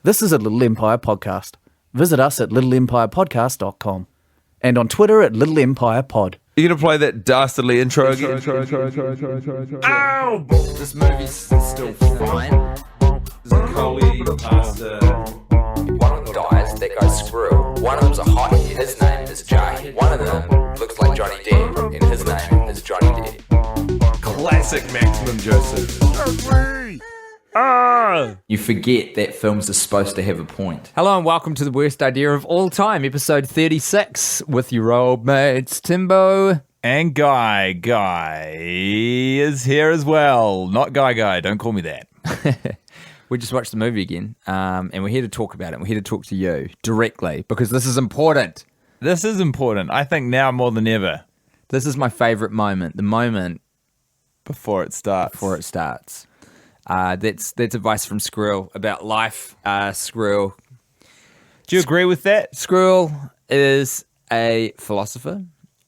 This is a Little Empire podcast. Visit us at littleempirepodcast.com and on Twitter at Little Empire Pod. You gonna play that dastardly intro again? Ow! This movie's still fine. Coley, pasta. One of them dies, that goes squirrel. One of them's a hottie, his name is Jay. One of them looks like Johnny Depp, and his name is Johnny Depp. Classic Maximum Joseph. You forget that films are supposed to have a point. Hello and welcome to the worst idea of all time, episode 36, with your old mates Timbo and Guy. Guy is here as well. Not Guyguy, don't call me that. We just watched the movie again, and we're here to talk about it. We're here to talk to you directly because this is important. This is important. I think now more than ever. This is my favorite moment, the moment Before it starts. That's advice from Squirrel about life. Squirrel. Do you agree with that? Squirrel is a philosopher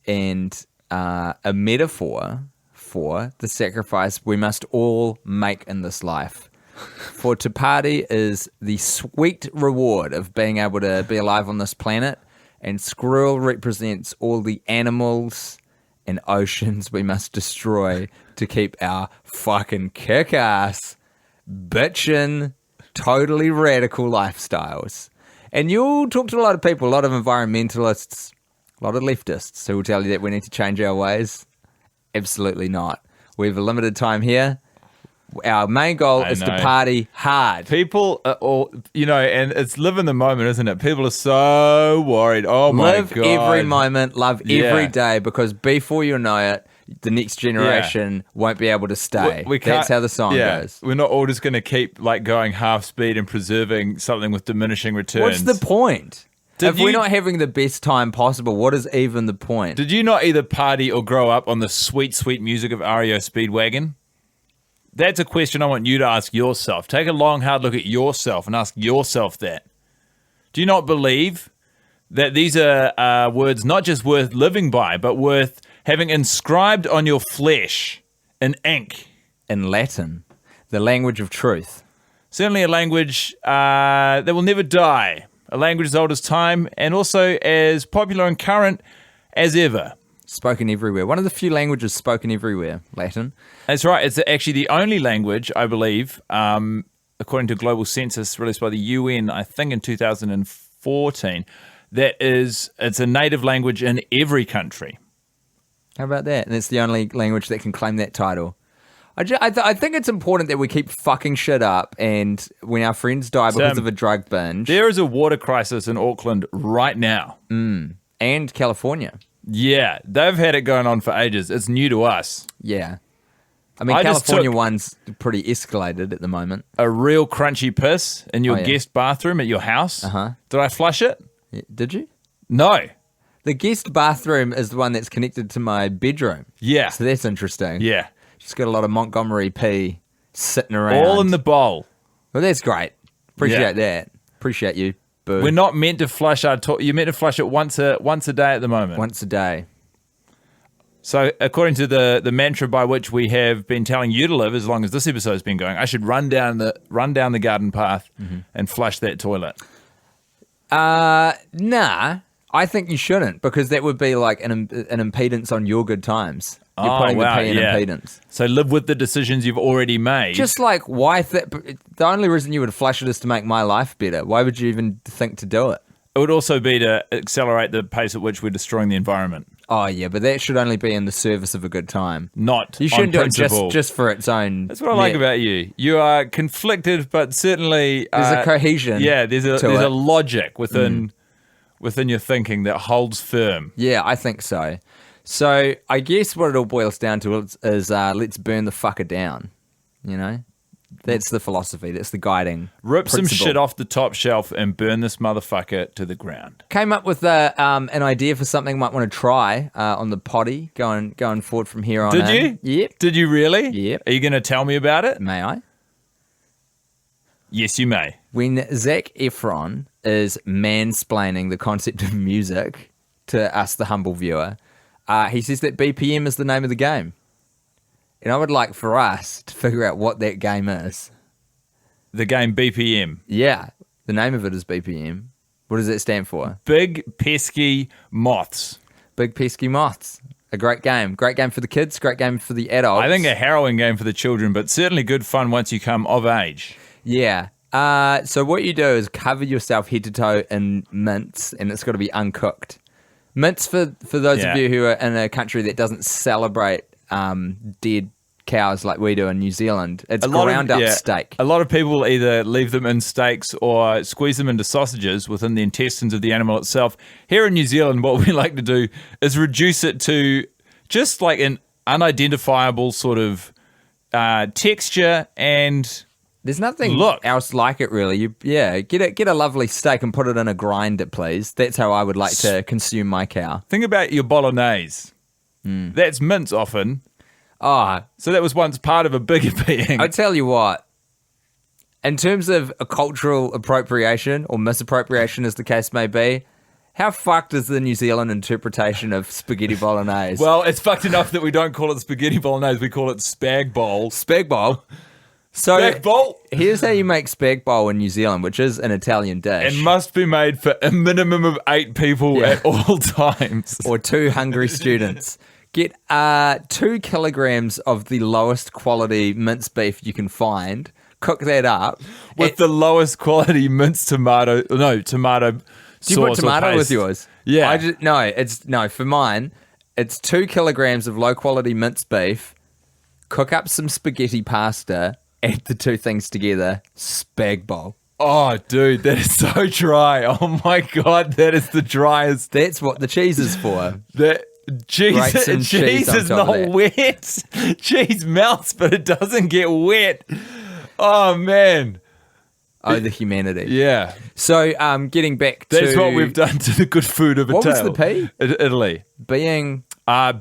and a metaphor for the sacrifice we must all make in this life. For to party is the sweet reward of being able to be alive on this planet, and Squirrel represents all the animals and oceans we must destroy to keep our fucking kick-ass, bitchin', totally radical lifestyles. And you'll talk to a lot of people, a lot of environmentalists, a lot of leftists who will tell you that we need to change our ways. Absolutely not. We have a limited time here. Our main goal is to party hard. People are all, and it's live in the moment, isn't it? People are so worried. Oh my God. Live every moment, love every day, because before you know it, the next generation won't be able to stay. That's how the song goes. We're not all just going to keep going half speed and preserving something with diminishing returns. What's the point? If we're not having the best time possible, what is even the point? Did you not either party or grow up on the sweet, sweet music of REO Speedwagon? That's a question I want you to ask yourself. Take a long, hard look at yourself and ask yourself that. Do you not believe that these are words not just worth living by, but worth having inscribed on your flesh in ink? In Latin, the language of truth. Certainly a language that will never die. A language as old as time and also as popular and current as ever. Spoken everywhere. One of the few languages spoken everywhere, Latin. That's right. It's actually the only language, I believe, according to a global census released by the UN, I think in 2014, it's a native language in every country. How about that? And it's the only language that can claim that title. I think it's important that we keep fucking shit up, and when our friends die because of a drug binge. There is a water crisis in Auckland right now. And California. Yeah, they've had it going on for ages. It's new to us. Yeah. I mean, California one's pretty escalated at the moment. A real crunchy piss in your guest bathroom at your house. Uh-huh. Did I flush it? Yeah, did you? No. The guest bathroom is the one that's connected to my bedroom. Yeah. So that's interesting. Yeah. Just got a lot of Montgomery pee sitting around. All in the bowl. Well, that's great. Appreciate that. Appreciate you. Boo. We're not meant to flush our You're meant to flush it once a day at the moment. Once a day. So according to the mantra by which we have been telling you to live, as long as this episode's been going, I should run down the garden path and flush that toilet. Nah, I think you shouldn't, because that would be like an impedance on your good times. You're putting the pee in impedance. So live with the decisions you've already made. Just like, why? The only reason you would flush it is to make my life better. Why would you even think to do it? It would also be to accelerate the pace at which we're destroying the environment. Oh, yeah, but that should only be in the service of a good time. Not You shouldn't do principle. it just for its own. That's what I like about you. You are conflicted, but certainly... There's a cohesion. Yeah, there's a logic within your thinking that holds firm. Yeah, I think so. So I guess what it all boils down to is let's burn the fucker down, That's the philosophy. That's the guiding Rip principle. some shit off the top shelf and burn this motherfucker to the ground. Came up with an idea for something I might want to try on the potty going forward from here on. Did you? Yep. Did you really? Yep. Are you going to tell me about it? May I? Yes, you may. When Zac Efron is mansplaining the concept of music to us, the humble viewer, he says that BPM is the name of the game. And I would like for us to figure out what that game is. The game BPM. Yeah. The name of it is BPM. What does that stand for? Big Pesky Moths. Big Pesky Moths. A great game. Great game for the kids, great game for the adults. I think a harrowing game for the children, but certainly good fun once you come of age. Yeah. So what you do is cover yourself head to toe in mince, and it's got to be uncooked. Mince, for those of you who are in a country that doesn't celebrate dead cows like we do in New Zealand, it's ground up steak. A lot of people either leave them in steaks or squeeze them into sausages within the intestines of the animal itself. Here in New Zealand, what we like to do is reduce it to just like an unidentifiable sort of texture, and there's nothing else like it, really. Get a lovely steak and put it in a grinder, please. That's how I would like to consume my cow. Think about your bolognese. That's mince often. So that was once part of a bigger being. I tell you what, in terms of a cultural appropriation or misappropriation, as the case may be, how fucked is the New Zealand interpretation of spaghetti bolognese? Well, it's fucked enough that we don't call it spaghetti bolognese. We call it spag bowl. Spag bowl. So spag bowl. Here's how you make spag bowl in New Zealand, which is an Italian dish. It must be made for a minimum of 8 people at all times. Or 2 hungry students. Get 2 kilograms of the lowest quality minced beef you can find. Cook that up. With the lowest quality minced tomato sauce. Do you put tomato with yours? Yeah. For mine, it's 2 kilograms of low quality minced beef. Cook up some spaghetti pasta. Add the 2 things together. Spag bowl. Oh, dude, that is so dry. Oh my God, that is the driest. That's what the cheese is for. Cheese is not wet. Cheese melts, but it doesn't get wet. Oh, man. Oh, the humanity. Yeah. So, getting back to... That's what we've done to the good food of What Italy. was the P? Italy.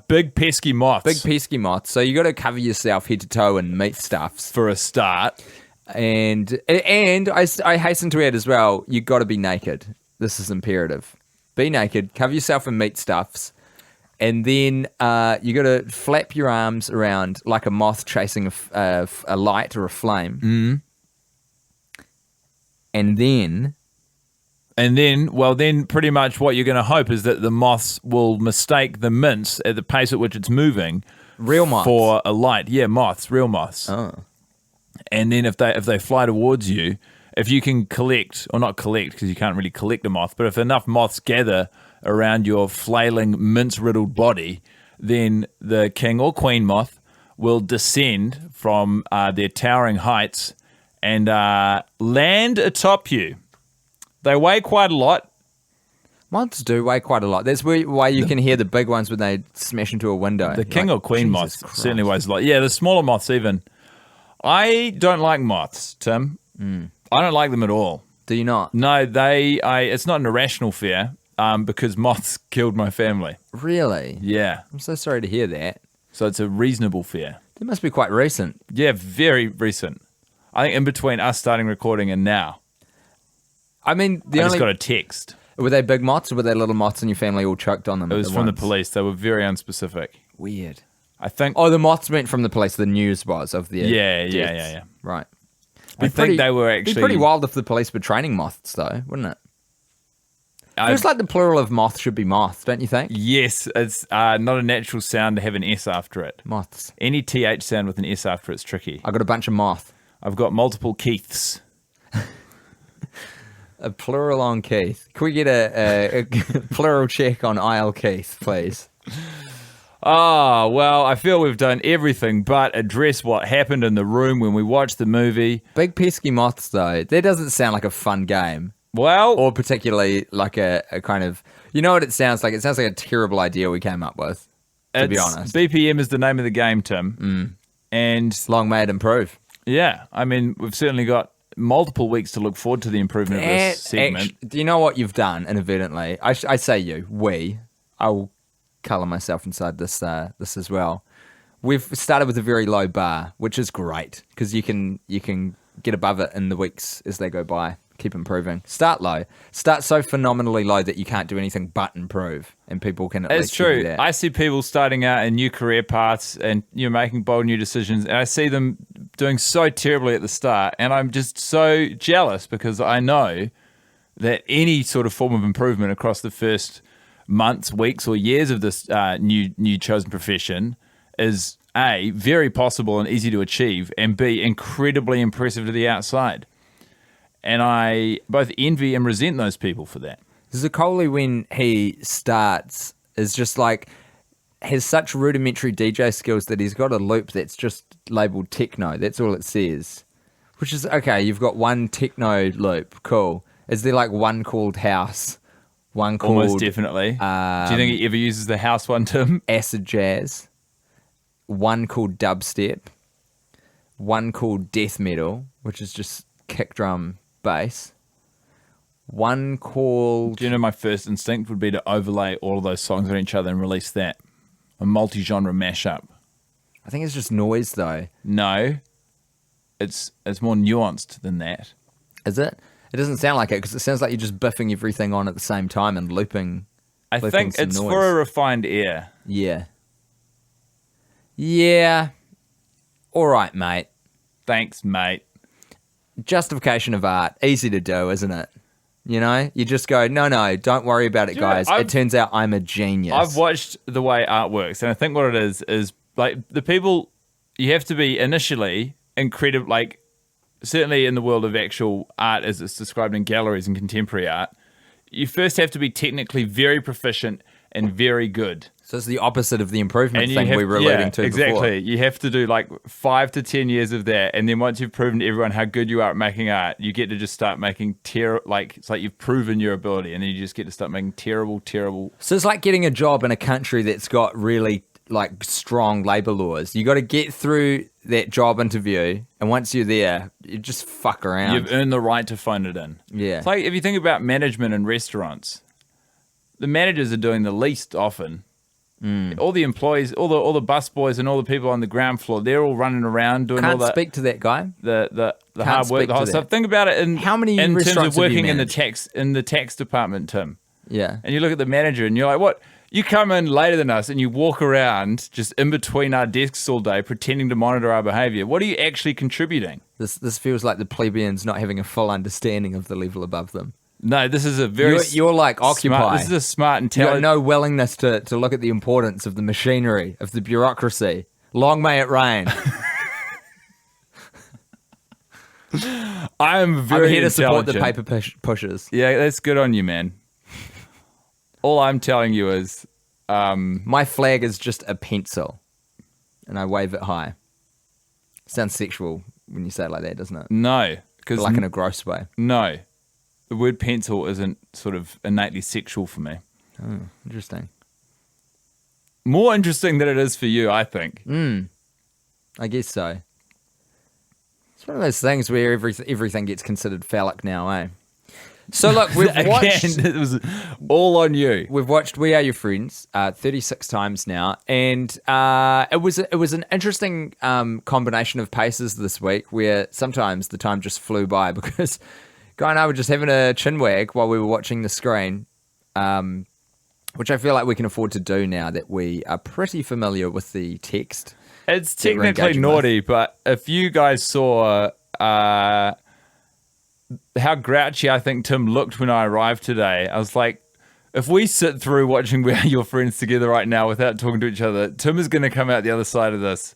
Big Pesky Moths. Big Pesky Moths. So you got to cover yourself head to toe in meat stuffs. For a start. And I hasten to add as well, you got to be naked. This is imperative. Be naked, cover yourself in meat stuffs, and then you got to flap your arms around like a moth chasing a light or a flame. Mm. And then pretty much what you're going to hope is that the moths will mistake the mince at the pace at which it's moving. Real moths. For a light. Yeah, real moths. Oh. And then if they fly towards you, if you can collect, or not collect because you can't really collect a moth, but if enough moths gather around your flailing mince-riddled body, then the king or queen moth will descend from their towering heights and land atop you. They weigh quite a lot. Moths do weigh quite a lot. That's why you can hear the big ones when they smash into a window. The king or queen moth certainly weighs a lot. Yeah, the smaller moths even. I don't like moths, Tim. I don't like them at all. Do you not? No, it's not an irrational fear because moths killed my family. Really? Yeah. I'm so sorry to hear that. So it's a reasonable fear. It must be quite recent. Yeah, very recent. I think in between us starting recording and now. I mean, I just got a text. Were they big moths or were they little moths and your family all choked on them? It was from the police. They were very unspecific. Weird. I think. Oh, the moths went from the police. The news was of the Yeah. Right. I think they were actually. It'd be pretty wild if the police were training moths, though, wouldn't it? Feels like the plural of moth should be moth, don't you think? Yes, it's not a natural sound to have an S after it. Moths. Any TH sound with an S after it's tricky. I got a bunch of moth. I've got multiple Keiths. A plural on Keith. Can we get a plural check on Isle Keith, please? Oh, well, I feel we've done everything but address what happened in the room when we watched the movie. Big Pesky Moths, though, that doesn't sound like a fun game. Well... Or particularly like a kind of... You know what it sounds like? It sounds like a terrible idea we came up with, to be honest. BPM is the name of the game, Tim. And... Long may it improve. Yeah, I mean, we've certainly got multiple weeks to look forward to the improvement of this segment. Do you know what you've done, inadvertently? I say you, we. I will colour myself inside this as well. We've started with a very low bar, which is great, because you can get above it in the weeks as they go by. Keep improving. Start low. Start so phenomenally low that you can't do anything but improve, and people can at It's least give you true. that. I see people starting out in new career paths and making bold new decisions, and I see them doing so terribly at the start, and I'm just so jealous because I know that any sort of form of improvement across the first months, weeks, or years of this new chosen profession is A, very possible and easy to achieve, and B, incredibly impressive to the outside. And I both envy and resent those people for that. Zaccoli, when he starts, is just like, has such rudimentary DJ skills that he's got a loop that's just labeled techno. That's all it says. Which is, okay, you've got one techno loop. Cool. Is there like one called house? One called... Almost definitely. Do you think he ever uses the house one, Tim? acid jazz? One called dubstep? One called death metal, which is just kick drum bass? One called... Do you know my first instinct would be to overlay all of those songs on each other and release that? A multi-genre mashup. I think it's just noise, though. No. It's more nuanced than that. Is it? It doesn't sound like it, because it sounds like you're just biffing everything on at the same time and looping. I think some it's noise. for a refined ear. Yeah. Yeah. All right, mate. Thanks, mate. Justification of art. Easy to do, isn't it? You know? You just go, no, don't worry about it, You know, guys. It turns out I'm a genius. I've watched the way art works, and I think what it is like the people, you have to be initially incredible, like certainly in the world of actual art as it's described in galleries and contemporary art, you first have to be technically very proficient and very good. So it's the opposite of the improvement And thing we were alluding to exactly. before. You have to do like 5 to 10 years of that, and then once you've proven to everyone how good you are at making art, you get to just start making like it's like you've proven your ability, and then you just get to start making terrible. So it's like getting a job in a country that's got really like strong labor laws. You got to get through that job interview, and once you're there, you just fuck around. You've earned the right to phone it in. Yeah. It's like if you think about management in restaurants, the managers are doing the least often. All the employees, all the bus boys and all the people on the ground floor, they're all running around doing Can't all that. speak to that guy. The Can't hard work, speak the whole to stuff. that. Think about it in How many in terms restaurants of have you working in managed? the tax department, Tim. Yeah. And you look at the manager and you're like, what? You come in later than us and you walk around just in between our desks all day pretending to monitor our behavior. What are you actually contributing? This feels like the plebeians not having a full understanding of the level above them. No, this is a very You're like Occupy. smart. This is a smart, You got intelligent. no willingness to look at the importance of the machinery, of the bureaucracy. Long may it rain. I am very I'm here to support the intelligent. paper pushers. Yeah, that's good on you, man. All I'm telling you is, My flag is just a pencil, and I wave it high. Sounds sexual when you say it like that, doesn't it? no, because Like in a gross way. no, the word pencil isn't sort of innately sexual for me. Interesting. More interesting than it is for you, I think. I guess so. It's one of those things where everything gets considered phallic now, eh? So look, we've watched. Again, it was all on you. We've watched We Are Your Friends 36 times now, and it was an interesting combination of paces this week, where sometimes the time just flew by because Guy and I were just having a chinwag while we were watching the screen, which I feel like we can afford to do now that we are pretty familiar with the text. It's that we're technically engaging naughty, but if you guys saw how grouchy I think Tim looked when I arrived today, I was like, if we sit through watching We Are Your Friends together right now without talking to each other, Tim is going to come out the other side of this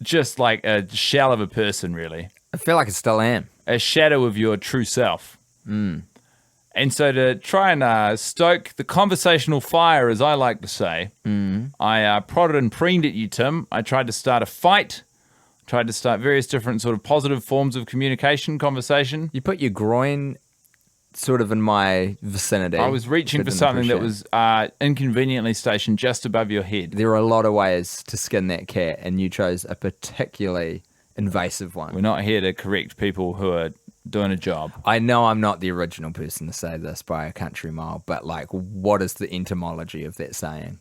just like a shell of a person, really. I feel like I still am. A shadow of your true self. And so to try and stoke the conversational fire, as I like to say, I prodded and preened at you, Tim. I tried to start a fight, tried to start various different sort of positive forms of communication, conversation. You put your groin sort of in my vicinity. I was reaching for Didn't something that appreciate. was inconveniently stationed just above your head. There are a lot of ways to skin that cat, and you chose a particularly invasive one. We're not here to correct people who are doing a job. I know I'm not the original person to say this by a country mile, but like, what is the etymology of that saying?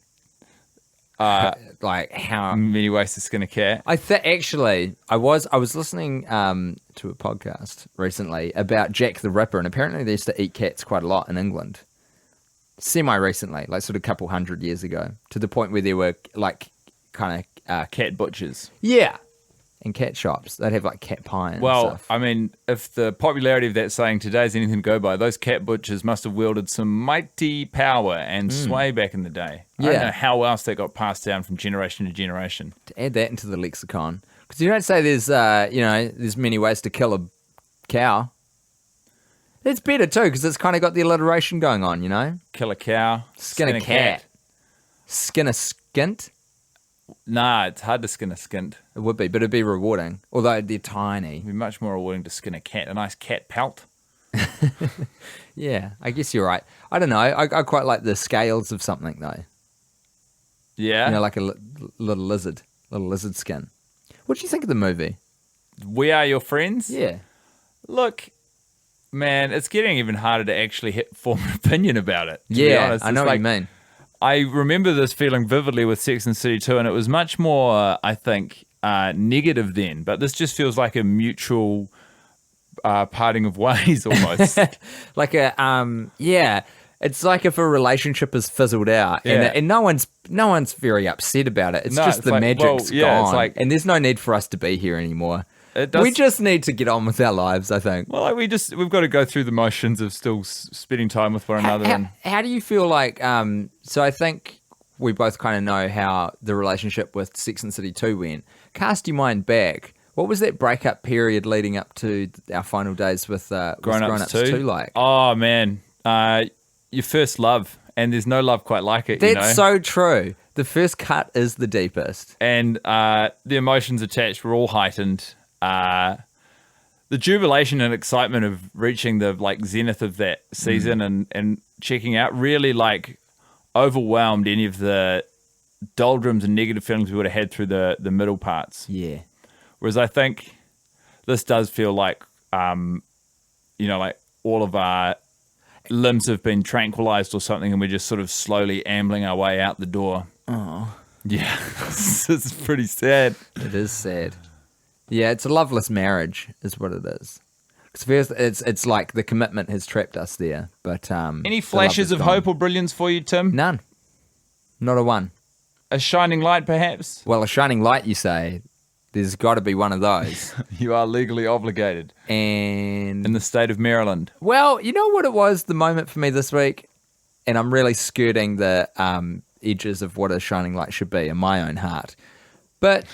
like how Many ways to skin a cat. actually I was listening to a podcast recently about Jack the Ripper, and apparently they used to eat cats quite a lot in England. Semi-recently, like sort of a couple hundred years ago, to the point where there were like kind of Cat butchers. yeah, in cat shops they'd have like cat pie and Well, stuff. I mean, if the popularity of that saying today is anything to go by, those cat butchers must have wielded some mighty power and sway back in the day. I don't Yeah. know how else they got passed down from generation to generation. To add that into the lexicon, because you don't say there's many ways to kill a cow. It's better too, because it's kind of got the alliteration going on, you know. Kill a cow, Skin a cat. Skin a skint. Nah, it's hard to skin a skint. It would be, but it'd be rewarding. Although they're tiny. It'd be much more rewarding to skin a cat, a nice cat pelt. Yeah, I guess you're right. I don't know. I quite like the scales of something though. Yeah. You know, like a little lizard skin. What do you think of the movie? We Are Your Friends? Yeah. Look, man, it's getting even harder to actually form an opinion about it. To be Yeah, honest. I know It's what like, you mean. I remember this feeling vividly with Sex and the City 2, and it was much more, I think, negative then. But this just feels like a mutual parting of ways almost. Like it's like if a relationship is fizzled out, Yeah. and no one's very upset about it. It's No, just it's the like, magic's well, yeah, it's gone, like- and there's no need for us to be here anymore. It does- We just need to get on with our lives, I think. Well, like we've got to go through the motions of still spending time with one another. And How do you feel like? So I think we both kind of know how the relationship with Sex and the City 2 went. Cast your mind back. What was that breakup period leading up to our final days with Grown Ups 2 like? Oh man, your first love, and there's no love quite like it. That's you know? so true. The first cut is the deepest. And the emotions attached were all heightened. The jubilation and excitement of reaching the like zenith of that season and checking out really like overwhelmed any of the doldrums and negative feelings we would have had through the middle parts. Yeah. Whereas I think this does feel like, like all of our limbs have been tranquilized or something, and we're just sort of slowly ambling our way out the door. Oh. Yeah, it's pretty sad. It is sad. Yeah, it's a loveless marriage, is what it is. Because first, it's like the commitment has trapped us there. But Any flashes of hope or brilliance for you, Tim? None. Not a one. A shining light, perhaps? Well, a shining light, you say. There's got to be one of those. You are legally obligated And in the state of Maryland. well, you know what it was, the moment for me this week? And I'm really skirting the edges of what a shining light should be in my own heart. But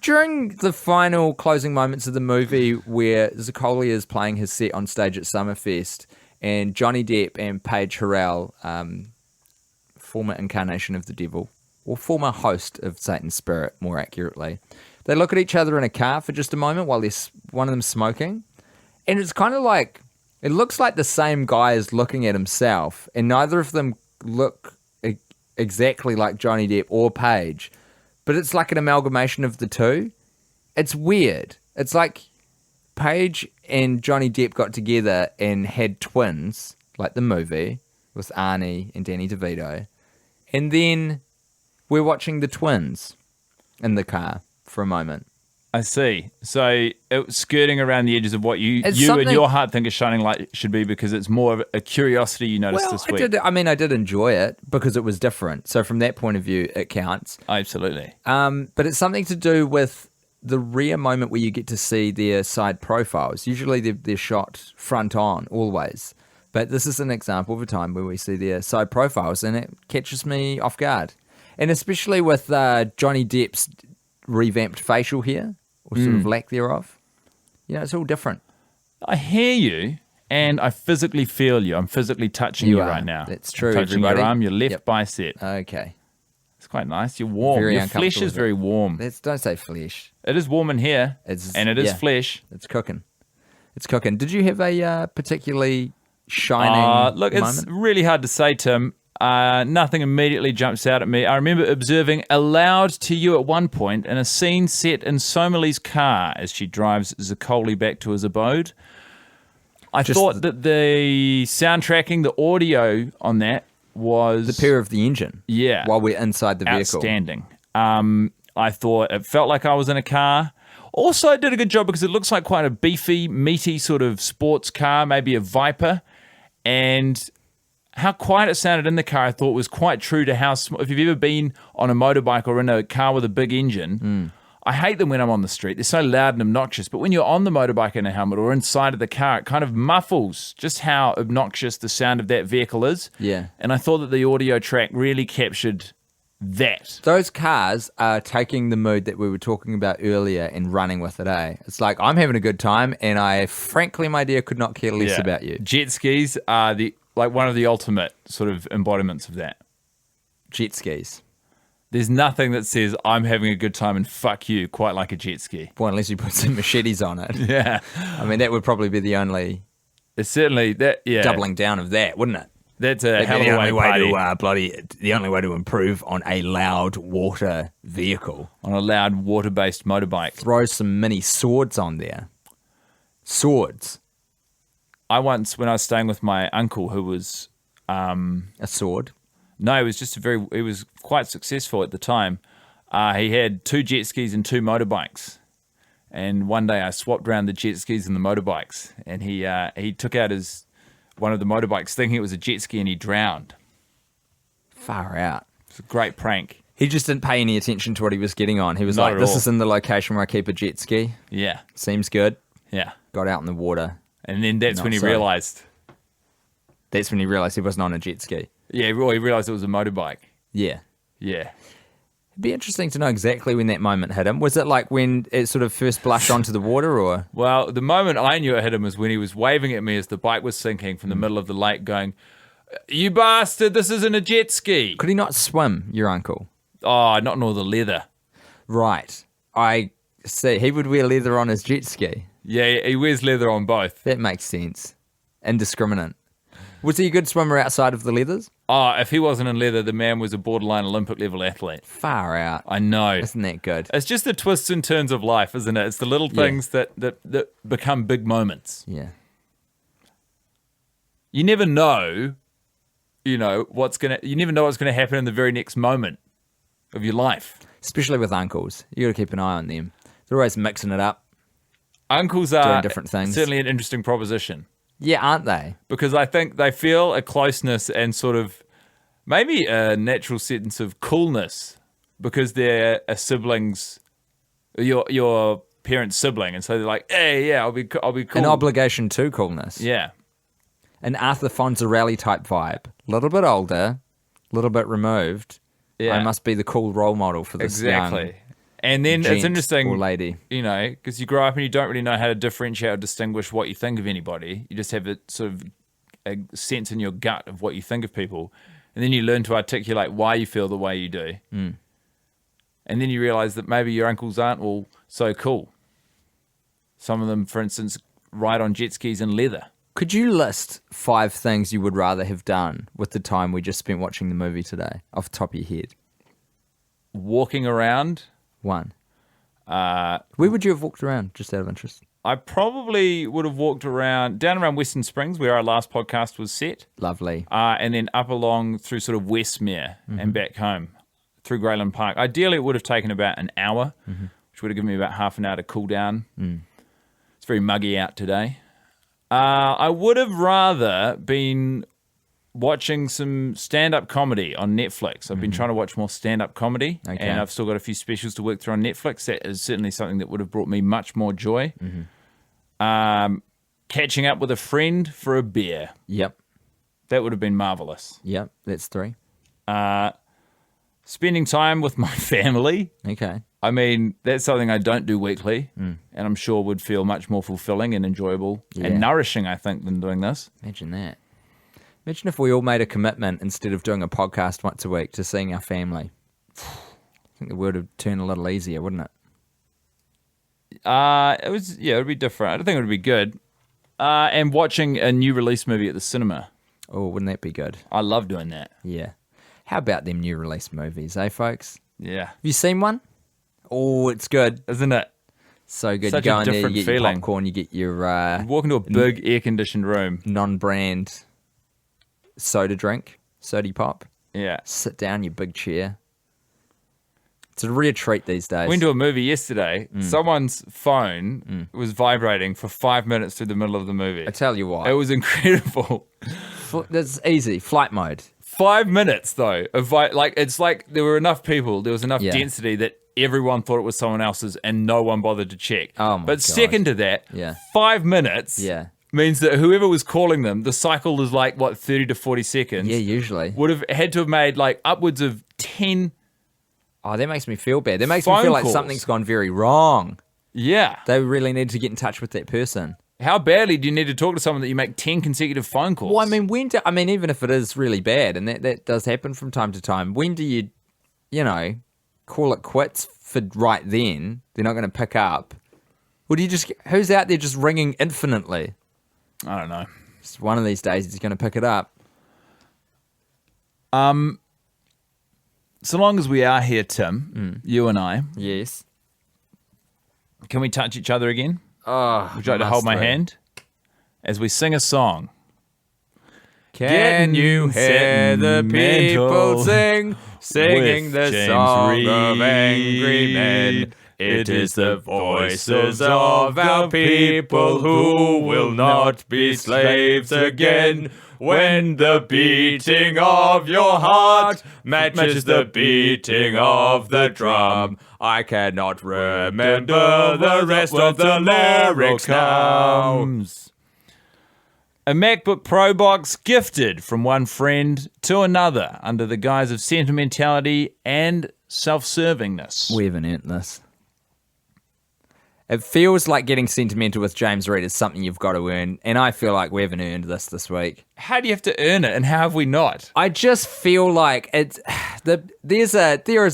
during the final closing moments of the movie where Zaccoli is playing his set on stage at Summerfest, and Johnny Depp and Paige Harrell, former incarnation of the devil, or former host of Satan's spirit, more accurately, they look at each other in a car for just a moment while there's one of them smoking. And it's kind of like, it looks like the same guy is looking at himself, and neither of them look exactly like Johnny Depp or Paige, but it's like an amalgamation of the two. It's weird. It's like Paige and Johnny Depp got together and had twins, like the movie, with Arnie and Danny DeVito. And then we're watching the twins in the car for a moment. I see. So it's skirting around the edges of what you and your heart think a shining light should be, because it's more of a curiosity you noticed this week. I did enjoy it because it was different. So from that point of view, it counts. Absolutely. But it's something to do with the rare moment where you get to see their side profiles. Usually they're shot front on, always. But this is an example of a time where we see their side profiles, and it catches me off guard. And especially with Johnny Depp's revamped facial hair, or sort of lack thereof. You know, it's all different. I hear you, and I physically feel you. I'm physically touching you are. right now. That's true, I'm touching everybody. your arm, your left Yep. bicep. Okay. It's quite nice. You're warm. Very Your flesh uncomfortable, is is it? very warm. Don't say flesh. It is warm in here, It's- and it is yeah. flesh. It's cooking. It's cooking. Did you have a particularly shining Look, moment? it's really hard to say, Tim. Nothing immediately jumps out at me. I remember observing aloud to you at one point in a scene set in Somali's car as she drives Zaccoli back to his abode. I thought that the soundtracking, the audio on that was The purr of the engine. Yeah. While we're inside the vehicle. outstanding. I thought it felt like I was in a car. Also, it did a good job because it looks like quite a beefy, meaty sort of sports car, maybe a Viper. And how quiet it sounded in the car, I thought was quite true to how if you've ever been on a motorbike or in a car with a big engine, I hate them when I'm on the street. They're so loud and obnoxious. But when you're on the motorbike in a helmet or inside of the car, it kind of muffles just how obnoxious the sound of that vehicle is. Yeah. And I thought that the audio track really captured that. Those cars are taking the mood that we were talking about earlier and running with it, eh? It's like, I'm having a good time, and I, frankly, my dear, could not care less about you. Jet skis are one of the ultimate sort of embodiments of that. Jet skis. There's nothing that says I'm having a good time and fuck you quite like a jet ski. Well, unless you put some machetes on it. Yeah. I mean, that would probably be the only It's certainly that, yeah. doubling down of that, wouldn't it? That's a hell of the a only way way party. the only way to improve on a loud water vehicle. On a loud water-based motorbike. Throw some mini swords on there. Swords. I once, when I was staying with my uncle who was... A sword. No, he was just he was quite successful at the time. He had 2 jet skis and 2 motorbikes. And one day I swapped around the jet skis and the motorbikes. And he took out one of the motorbikes thinking it was a jet ski and he drowned. Far out. It's a great prank. He just didn't pay any attention to what he was getting on. He was Not like, at this all. is in the location where I keep a jet ski. Yeah, Seems good. yeah. Got out in the water. And then that's Not when he so. realised. That's when he realised he wasn't on a jet ski. Yeah, well, he realised it was a motorbike. Yeah. Yeah. It'd be interesting to know exactly when that moment hit him. Was it like when it sort of first blushed onto the water, or? Well, the moment I knew it hit him was when he was waving at me as the bike was sinking from the middle of the lake going, "You bastard, this isn't a jet ski." Could he not swim, your uncle? Oh, not in all the leather. Right. I see. He would wear leather on his jet ski. Yeah, he wears leather on both. That makes sense. Indiscriminate. Was he a good swimmer outside of the leathers? Oh, if he wasn't in leather, the man was a borderline Olympic level athlete. Far out. I know. Isn't that good? It's just the twists and turns of life, isn't it? It's the little things that become big moments. Yeah. You never know, what's gonna happen in the very next moment of your life. Especially with uncles. You got to keep an eye on them. They're always mixing it up. Uncles are Doing different things. certainly an interesting proposition. Yeah, aren't they? Because I think they feel a closeness and sort of maybe a natural sense of coolness because they're a sibling's, your parent's sibling, and so they're like, "Hey, yeah, I'll be cool." An obligation to coolness. Yeah, An Arthur Fonzarelli type vibe. A little bit older, a little bit removed. Yeah. I must be the cool role model for this exactly. young And then gent it's interesting, or lady. because you grow up and you don't really know how to differentiate or distinguish what you think of anybody. You just have a sort of a sense in your gut of what you think of people, and then you learn to articulate why you feel the way you do. And then you realize that maybe your uncles aren't all so cool. Some of them, for instance, ride on jet skis in leather. Could you list 5 things you would rather have done with the time we just spent watching the movie today, off the top of your head? Walking around. 1. Where would you have walked around, just out of interest? I probably would have walked down around Western Springs, where our last podcast was set. Lovely. And then up along through sort of Westmere and back home through Greyland Park. Ideally, it would have taken about an hour, which would have given me about half an hour to cool down. It's very muggy out today. I would have rather been watching some stand-up comedy on Netflix. I've been trying to watch more stand-up comedy, Okay. and I've still got a few specials to work through on Netflix. That is certainly something that would have brought me much more joy. Catching up with a friend for a beer. Yep. That would have been marvelous. Yep. That's 3. Spending time with my family. Okay. I mean, that's something I don't do weekly, and I'm sure would feel much more fulfilling and enjoyable Yeah. and nourishing, I think, than doing this. Imagine that. Imagine if we all made a commitment instead of doing a podcast once a week to seeing our family. I think the world would turn a little easier, wouldn't it? It would be different. I don't think it would be good. And watching a new release movie at the cinema. Oh, wouldn't that be good? I love doing that. Yeah. How about them new release movies, eh, folks? Yeah. Have you seen one? Oh, it's good. Isn't it? So good. Such you go a in there, you different get feeling. your popcorn, you get your Walk into a big air-conditioned room. non-brand soda drink. Sody pop. Yeah. Sit down, you big chair. It's a real treat these days. Went to a movie yesterday. Someone's phone was vibrating for 5 minutes through the middle of the movie. I tell you what. It was incredible. That's easy. Flight mode. 5 minutes though of it's like there were enough people, there was enough Yeah. density that everyone thought it was someone else's, and no one bothered to check. Oh my but God. second to that, Yeah. 5 minutes Yeah. means that whoever was calling them, the cycle is like 30 to 40 seconds. Yeah, usually. Would have had to have made like upwards of 10. Oh, that makes me feel bad. That makes me Phone feel like calls. something's gone very wrong. Yeah. They really need to get in touch with that person. How badly do you need to talk to someone that you make 10 consecutive phone calls? Well, I mean, even if it is really bad, and that does happen from time to time, when do you call it quits for right then? They're not going to pick up. Or do you just, who's out there just ringing infinitely? I don't know. Just one of these days he's going to pick it up. So long as we are here, Tim, you and I, Yes. can we touch each other again? Oh, Would you like to hold my hand as we sing a song? Can you hear the people singing the James song of Reed. angry men? It is the voices of our people who will not be slaves again. When the beating of your heart matches the beating of the drum, I cannot remember the rest of the lyrics now. A MacBook Pro box gifted from one friend to another under the guise of sentimentality and self-servingness. We haven't earned this. It feels like getting sentimental with James Reed is something you've got to earn, and I feel like we haven't earned this week. How do you have to earn it, and how have we not? I just feel like it's there is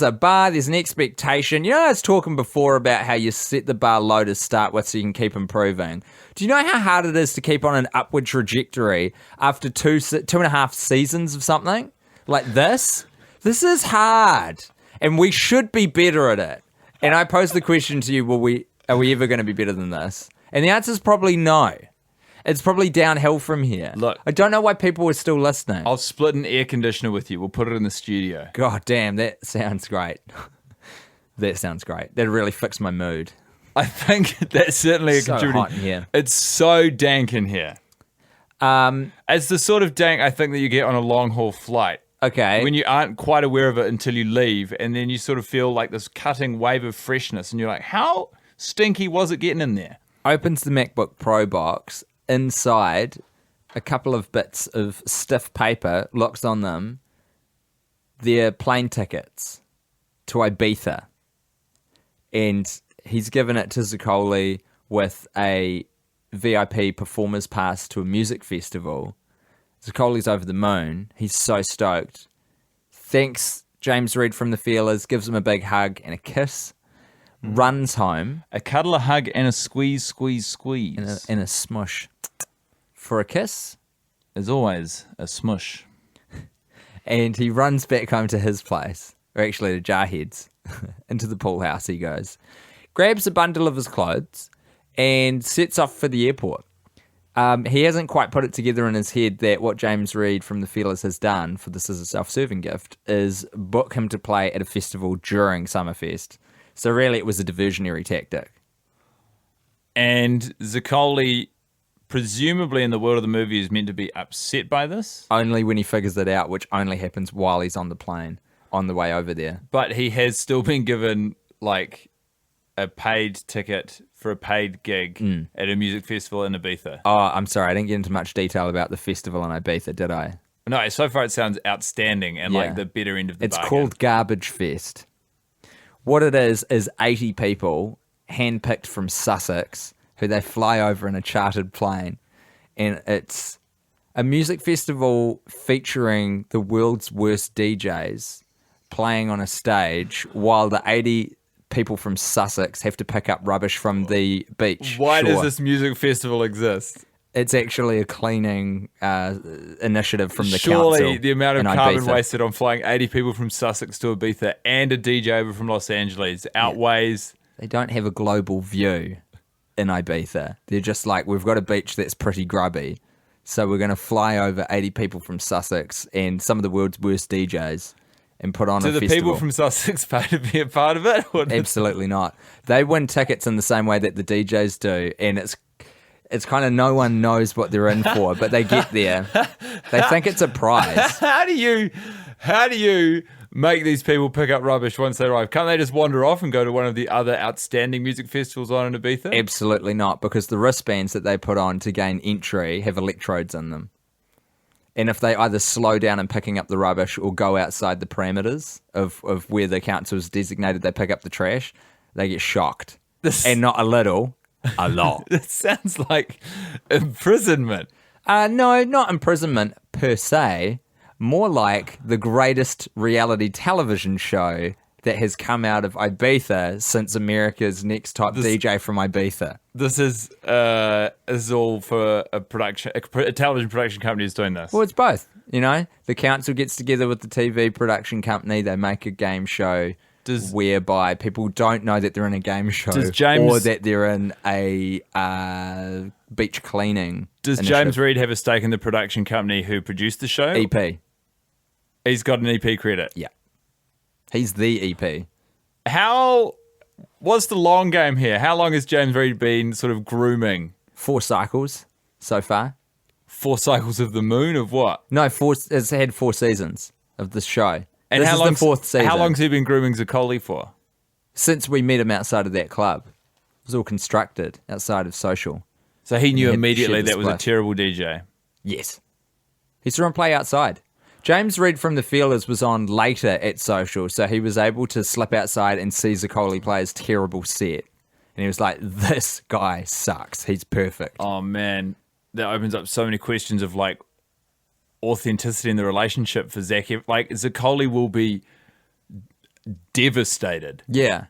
a bar, there's an expectation. You know, I was talking before about how you set the bar low to start with so you can keep improving. Do you know how hard it is to keep on an upward trajectory after two and a half seasons of something like this? This is hard, and we should be better at it. And I pose the question to you: Are we ever going to be better than this? And the answer is probably no. It's probably downhill from here. Look, I don't know why people are still listening. I'll split an air conditioner with you. We'll put it in the studio. God damn, that sounds great. That sounds great. That really fixed my mood. I think that's certainly a So contributing. hot in here. It's so dank in here. It's the sort of dank I think that you get on a long haul flight. Okay. When you aren't quite aware of it until you leave, and then you sort of feel like this cutting wave of freshness, and you're like, how stinky was it getting in there? Opens the MacBook Pro box. Inside, a couple of bits of stiff paper, looks on them. They're plane tickets to Ibiza. And he's given it to Zaccoli with a VIP performer's pass to a music festival. Zaccoli's over the moon. He's so stoked. Thanks James Reed from the Feelers, gives him a big hug and a kiss. Runs home. A cuddle, a hug, and a squeeze, squeeze, squeeze. And a smush. For a kiss. There's always a smush. And he runs back home to his place, or actually to Jarhead's, into the pool house he goes. Grabs a bundle of his clothes and sets off for the airport. He hasn't quite put it together in his head that what James Reed from the Feelers has done for This Is a Self-Serving Gift is book him to play at a festival during Summerfest. So really it was a diversionary tactic. And Zaccoli, presumably in the world of the movie, is meant to be upset by this. Only when he figures it out, which only happens while he's on the plane, on the way over there. But he has still been given, like, a paid ticket for a paid gig at a music festival in Ibiza. Oh, I'm sorry, I didn't get into much detail about the festival in Ibiza, did I? No, so far it sounds outstanding and like the better end of the It's bargain. called Garbage Fest. What it is 80 people handpicked from Sussex who they fly over in a chartered plane. And it's a music festival featuring the world's worst DJs playing on a stage while the 80 people from Sussex have to pick up rubbish from the beach. Why does shore. this music festival exist? It's actually a cleaning initiative from the Surely council. the amount of in carbon Ibiza. wasted on flying 80 people from Sussex to Ibiza and a DJ over from Los Angeles outweighs... They don't have a global view in Ibiza. They're just like, we've got a beach that's pretty grubby, So we're going to fly over 80 people from Sussex and some of the world's worst DJs and put on Do a the festival. people from Sussex pay to be a part of it? Or Absolutely not. They win tickets in the same way that the DJs do, and it's kind of no one knows what they're in for, but they get there. They think it's a prize. How do you make these people pick up rubbish once they arrive? Can't they just wander off and go to one of the other outstanding music festivals on in Ibiza? Absolutely not, because the wristbands that they put on to gain entry have electrodes in them. And if they either slow down in picking up the rubbish or go outside the parameters of where the council has designated they pick up the trash, they get shocked. And not a little, a lot. This sounds like imprisonment. No, not imprisonment per se. More like the greatest reality television show that has come out of Ibiza since America's Next Top DJ from Ibiza. This is all for a television production company is doing this. Well, it's both. You know, the council gets together with the TV production company. They make a game show whereby people don't know that they're in a game show or that they're in a beach cleaning. Does initiative. James Reid have a stake in the production company who produced the show? EP. He's got an EP credit. Yeah. He's the EP. What's the long game here? How long has James Reid been sort of grooming? 4 cycles so far. 4 cycles of the moon of what? No, it's had 4 seasons of this show. And this how is long? the 4th season. How long's he been grooming Zaccoli for? Since we met him outside of that club. It was all constructed outside of Social. So he knew had immediately shared the that was a splash. terrible DJ. Yes. He saw him play outside. James Reid from The Feelers was on later at Social, so he was able to slip outside and see Zaccoli play his terrible set. And he was like, this guy sucks. He's perfect. Oh, man. That opens up so many questions of, like, authenticity in the relationship for Zach. Like, Zaccoli will be devastated. Yeah.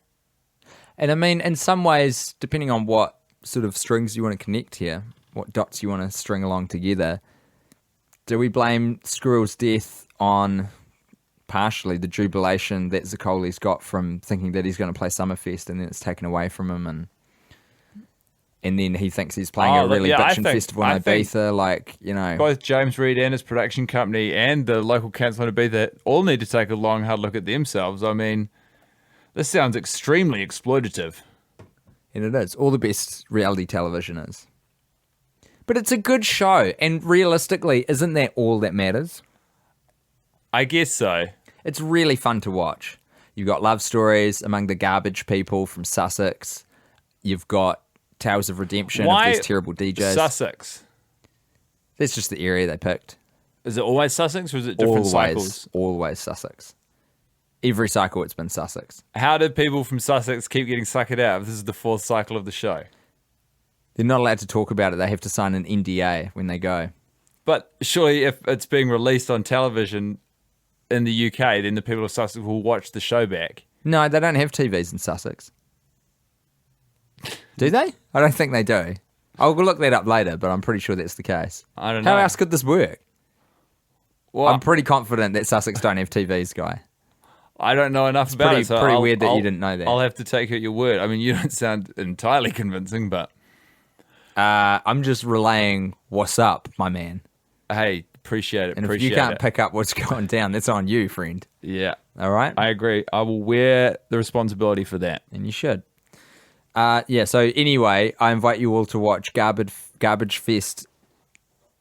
And I mean, in some ways, depending on what sort of strings you want to connect here, what dots you want to string along together, do we blame Squirrel's death on partially the jubilation that Zaccoli's got from thinking that he's going to play Summerfest and then it's taken away from him and then he thinks he's playing a really bitchin' festival in Ibiza, like, you know. Both James Reid and his production company and the local council in Ibiza all need to take a long, hard look at themselves. I mean, this sounds extremely exploitative. And it is. All the best reality television is. But it's a good show, and realistically, isn't that all that matters? I guess so. It's really fun to watch. You've got love stories among the garbage people from Sussex. You've got tales of redemption of these terrible DJs. Sussex? That's just the area they picked. Is it always Sussex or is it different cycles? Always Sussex. Every cycle it's been Sussex. How do people from Sussex keep getting suckered out if this is the 4th cycle of the show? They're not allowed to talk about it. They have to sign an NDA when they go. But surely if it's being released on television in the UK, then the people of Sussex will watch the show back. No, they don't have TVs in Sussex. Do they? I don't think they do. I'll look that up later, but I'm pretty sure that's the case. I don't know. How else could this work? Well, I'm pretty confident that Sussex don't have TVs, Guy. I don't know enough about it. So pretty weird that you didn't know that. I'll have to take your word. I mean, you don't sound entirely convincing, but... I'm just relaying what's up, my man. Hey, appreciate it. And if you can't pick up what's going down, that's on you, friend. Yeah. All right? I agree. I will wear the responsibility for that. And you should. So anyway, I invite you all to watch Garbage Fest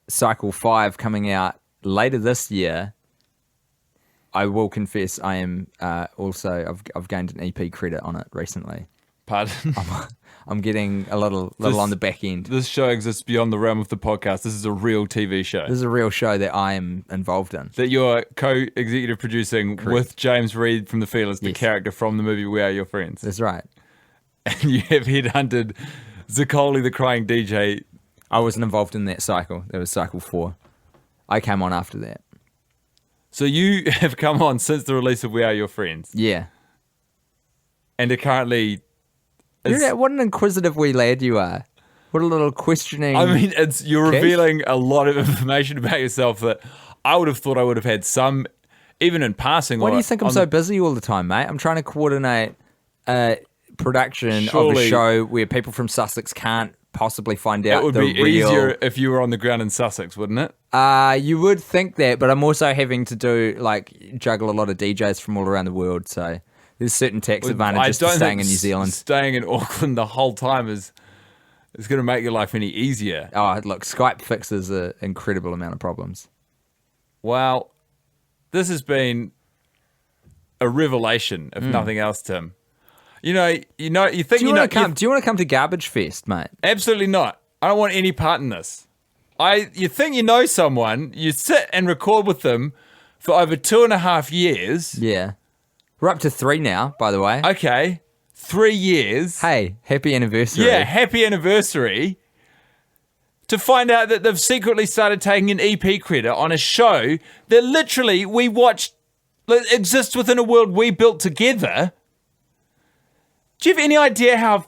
Cycle 5 coming out later this year. I will confess I am also, I've gained an EP credit on it recently. Pardon? I'm getting a little on the back end. This show exists beyond the realm of the podcast. This is a real TV show. This is a real show that I am involved in. That you're co-executive producing with James Reid from The Feelers, the character from the movie We Are Your Friends. That's right. And you have headhunted Zaccoli the Crying DJ. I wasn't involved in that cycle. That was cycle 4. I came on after that. So you have come on since the release of We Are Your Friends. Yeah. And are currently... What an inquisitive wee lad you are. What a little questioning... I mean, you're revealing a lot of information about yourself that I would have thought I would have had some, even in passing. Why do you think I'm so busy all the time, mate? I'm trying to coordinate production of a show where people from Sussex can't possibly find It out would the be real... easier if you were on the ground in Sussex, wouldn't it? You would think that, but I'm also having to juggle a lot of DJs from all around the world, so there's certain tax advantages to staying in New Zealand. Staying in Auckland the whole time is going to make your life any easier. Oh, look, Skype fixes an incredible amount of problems. Well, this has been a revelation, if nothing else, Tim. You think Do you want to come to Garbage Fest, mate? Absolutely not. I don't want any part in this. You think you know someone, you sit and record with them for over 2.5 years. Yeah. We're up to 3 now, by the way. Okay. 3 years. Hey, happy anniversary. Yeah, happy anniversary. To find out that they've secretly started taking an EP credit on a show that literally we watched exists within a world we built together. Do you have any idea how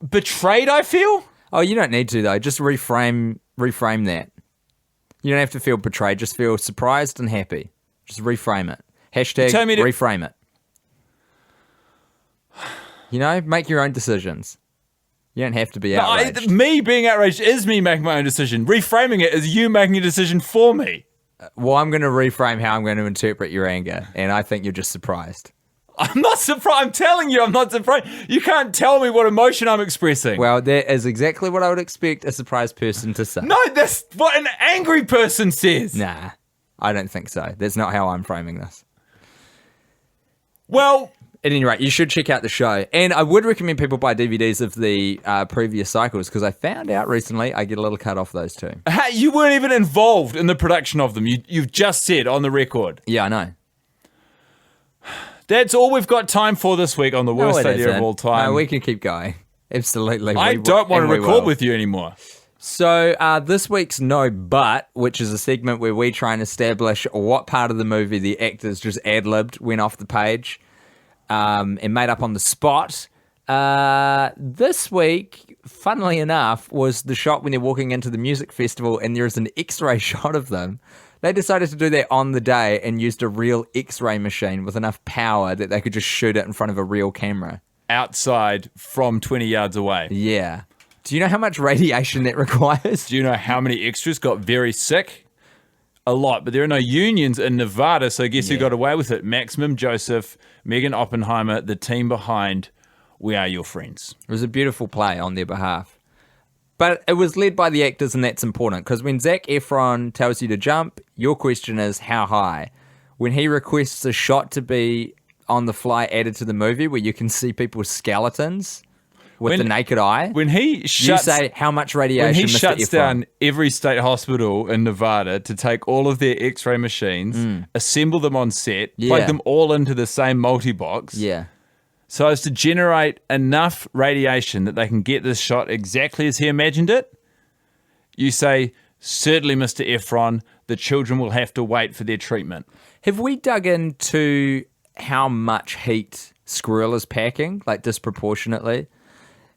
betrayed I feel? Oh, you don't need to, though. Just reframe that. You don't have to feel betrayed. Just feel surprised and happy. Just reframe it. Hashtag reframe it. Make your own decisions. You don't have to be outraged. Me being outraged is me making my own decision. Reframing it is you making a decision for me. Well, I'm going to reframe how I'm going to interpret your anger, and I think you're just surprised. I'm not surprised. I'm telling you, I'm not surprised. You can't tell me what emotion I'm expressing. Well, that is exactly what I would expect a surprised person to say. No, that's what an angry person says. Nah, I don't think so. That's not how I'm framing this. Well, at any rate, you should check out the show. And I would recommend people buy DVDs of the previous cycles, because I found out recently I get a little cut off those too. Hey, you weren't even involved in the production of them. You've just said on the record. Yeah, I know. That's all we've got time for this week on the worst idea of all time. No, we can keep going. Absolutely. I don't want to record with you anymore. So this week's No But, which is a segment where we try and establish what part of the movie the actors just ad-libbed, went off the page, and made up on the spot. This week, funnily enough, was the shot when they're walking into the music festival and there's an X-ray shot of them. They decided to do that on the day and used a real X-ray machine with enough power that they could just shoot it in front of a real camera. Outside from 20 yards away. Yeah. Do you know how much radiation that requires? Do you know how many extras got very sick? A lot, but there are no unions in Nevada, so guess who got away with it? Maximum Joseph, Megan Oppenheimer, the team behind We Are Your Friends. It was a beautiful play on their behalf. But it was led by the actors, and that's important, because when Zac Efron tells you to jump, your question is how high. When he requests a shot to be on the fly added to the movie where you can see people's skeletons with the naked eye, when he shuts, you say how much radiation. When he Mr. shuts Efron? down every state hospital in Nevada to take all of their X-ray machines, assemble them on set, plug them all into the same multi-box. Yeah. So as to generate enough radiation that they can get this shot exactly as he imagined it, you say, certainly, Mr. Efron, the children will have to wait for their treatment. Have we dug into how much heat Squirrel is packing, like disproportionately?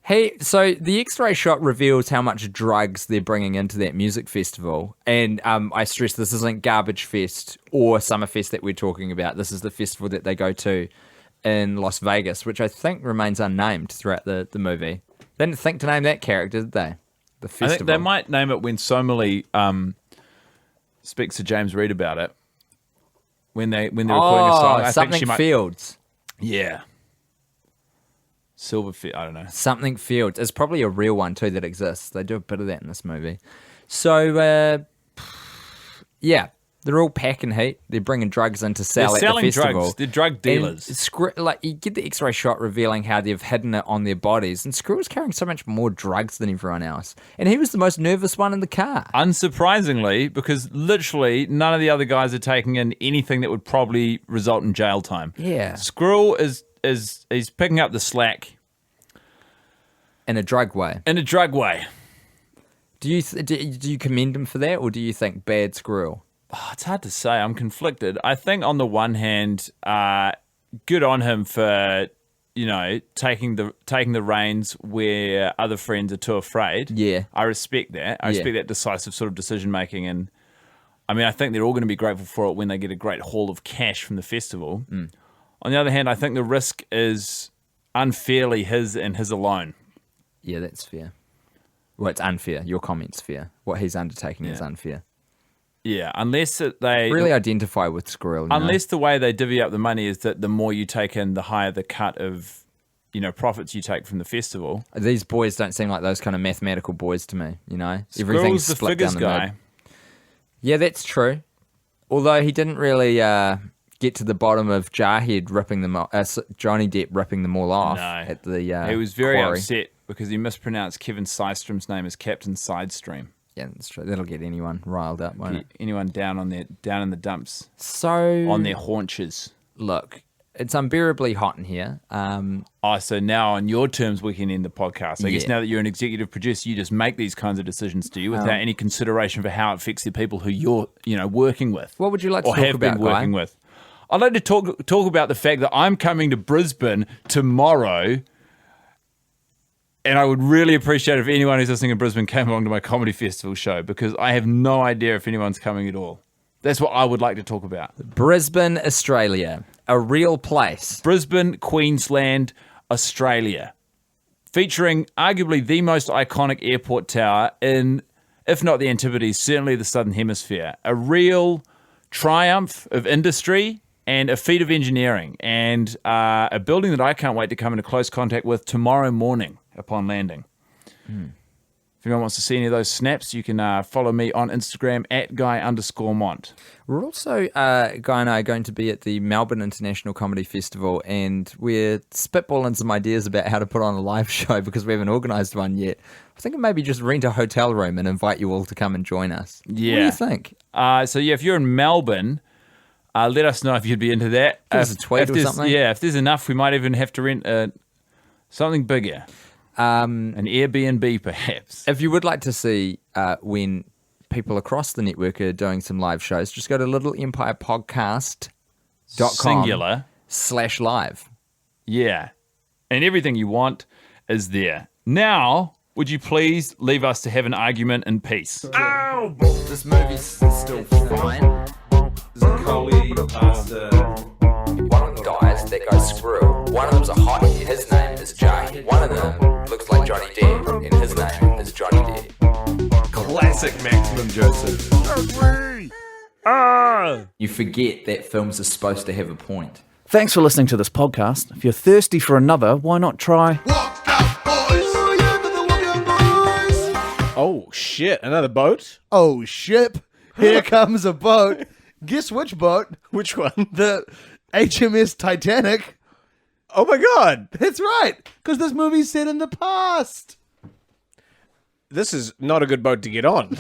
Hey, so the X-ray shot reveals how much drugs they're bringing into that music festival. And I stress this isn't Garbage Fest or Summerfest that we're talking about. This is the festival that they go to in Las Vegas, which I think remains unnamed throughout the movie. They didn't think to name that character, did they? The festival. I think they might name it when Somali speaks to James Reed about it. When they're recording a song. I Something think she might, Fields. Yeah. Silverfield, I don't know. Something Fields. It's probably a real one too that exists. They do a bit of that in this movie. So, yeah. They're all packing heat. They're bringing drugs in to sell They're at the festival. drugs. They're drug dealers. And you get the X-ray shot revealing how they've hidden it on their bodies. And Squirrel's carrying so much more drugs than everyone else. And he was the most nervous one in the car. Unsurprisingly, because literally none of the other guys are taking in anything that would probably result in jail time. Yeah. Squirrel he's picking up the slack. In a drug way. In a drug way. Do you commend him for that, or do you think bad Squirrel? Oh, it's hard to say. I'm conflicted. I think on the one hand, good on him for, taking the reins where other friends are too afraid. Yeah. I respect that. I respect that decisive sort of decision making. And I mean, I think they're all going to be grateful for it when they get a great haul of cash from the festival. On the other hand, I think the risk is unfairly his and his alone. Yeah, that's fair. Well, it's unfair. Your comment's fair. What he's undertaking is unfair. Yeah, unless they Really identify with Squirrel. unless the way they divvy up the money is that the more you take in, the higher the cut of profits you take from the festival. These boys don't seem like those kind of mathematical boys to me. Everything's Squirrel's the split figures down the guy. mid. Yeah, that's true. Although he didn't really get to the bottom of Jarhead ripping them off, Johnny Depp ripping them all off No. at the He was very quarry. upset because he mispronounced Kevin Systrom's name as Captain Sidestream. Yeah, that's true. That'll get anyone riled up, won't it? Anyone down in the dumps, So on their haunches. look, it's unbearably hot in here. So now on your terms we can end the podcast. I guess Yeah. now that you're an executive producer, you just make these kinds of decisions, do you, without any consideration for how it affects the people who you're, working with. What would you like to or talk have about, been working Guy? with? I'd like to talk about the fact that I'm coming to Brisbane tomorrow, and I would really appreciate if anyone who's listening in Brisbane came along to my comedy festival show, because I have no idea if anyone's coming at all. That's what I would like to talk about. Brisbane, Australia, a real place. Brisbane, Queensland, Australia, featuring arguably the most iconic airport tower in, if not the Antipodes, certainly the Southern Hemisphere. A real triumph of industry and a feat of engineering, and a building that I can't wait to come into close contact with tomorrow morning upon landing. If anyone wants to see any of those snaps, you can follow me on Instagram at Guy_Mont. We're also, Guy and I are going to be at the Melbourne International Comedy Festival, and we're spitballing some ideas about how to put on a live show because we haven't organised one yet. I think maybe just rent a hotel room and invite you all to come and join us. Yeah. What do you think? If you're in Melbourne, let us know if you'd be into that. Give us a tweet or there's- something. Yeah, if there's enough, we might even have to rent something bigger. An Airbnb, perhaps. If you would like to see when people across the network are doing some live shows, just go to littleempirepodcast.com Singular. /live. Yeah. And everything you want is there. Now, would you please leave us to have an argument in peace? This movie's still fine. Collie, pasta. One of them dies, that goes Squirrel. One of them's a hottie, his name is Jay. One of them looks like Johnny Depp, and his name is Johnny Depp. Classic Maximum Joseph. You forget that films are supposed to have a point. Thanks for listening to this podcast. If you're thirsty for another, why not try... Oh, shit. Another boat? Oh, ship. Here comes a boat. Guess which boat? Which one? The HMS Titanic. Oh, my God. That's right, because this movie's set in the past. This is not a good boat to get on.